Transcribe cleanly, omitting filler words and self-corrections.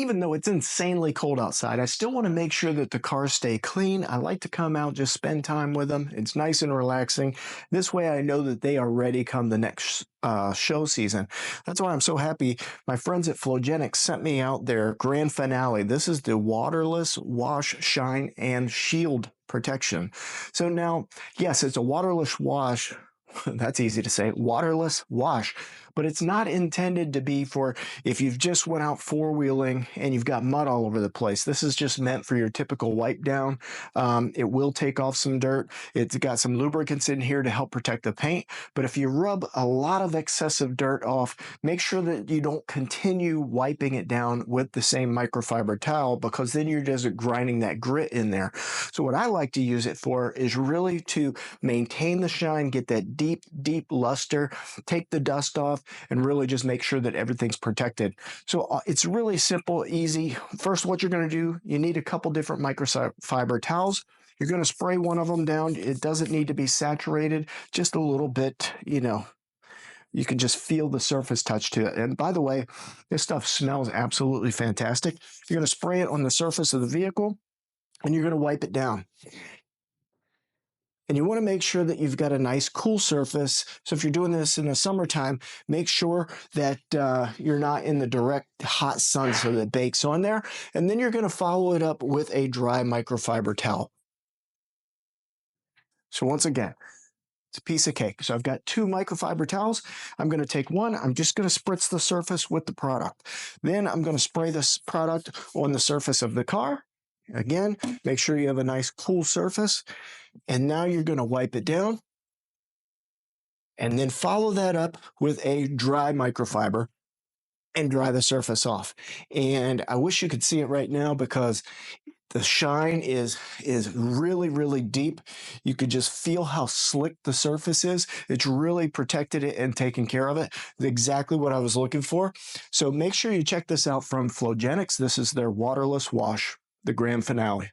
even though it's insanely cold outside, I still want to make sure that the cars stay clean. I like to come out, just spend time with them. It's nice and relaxing. This way I know that they are ready come the next show season. That's why I'm so happy. My friends at Flowgenix sent me out their grand finale. This is the waterless wash, shine, and shield protection. So now, yes, it's a waterless wash. That's easy to say, waterless wash, but it's not intended to be for if you've just went out four-wheeling and you've got mud all over the place. This is just meant for your typical wipe down. It will take off some dirt. It's got some lubricants in here to help protect the paint, but if you rub a lot of excessive dirt off, make sure that you don't continue wiping it down with the same microfiber towel, because then you're just grinding that grit in there. So what I like to use it for is really to maintain the shine, get that deep luster, take the dust off, and really just make sure that everything's protected. So it's really simple, easy. First, what you're going to do, you need a couple different microfiber towels. You're going to spray one of them down. It doesn't need to be saturated, just a little bit, you can just feel the surface touch to it. And by the way, this stuff smells absolutely fantastic. You're going to spray it on the surface of the vehicle, and you're going to wipe it down. And you want to make sure that you've got a nice cool surface. So if you're doing this in the summertime, make sure that you're not in the direct hot sun so that it bakes on there. And then you're going to follow it up with a dry microfiber towel. So once again, it's a piece of cake. So I've got two microfiber towels. I'm going to take one. I'm just going to spritz the surface with the product. Then I'm going to spray this product on the surface of the car. Again, make sure you have a nice cool surface. And now you're going to wipe it down. And then follow that up with a dry microfiber and dry the surface off. And I wish you could see it right now because the shine is really deep. You could just feel how slick the surface is. It's really protected it and taken care of it. It's exactly what I was looking for. So make sure you check this out from Flowgenix. This is their waterless wash, the grand finale.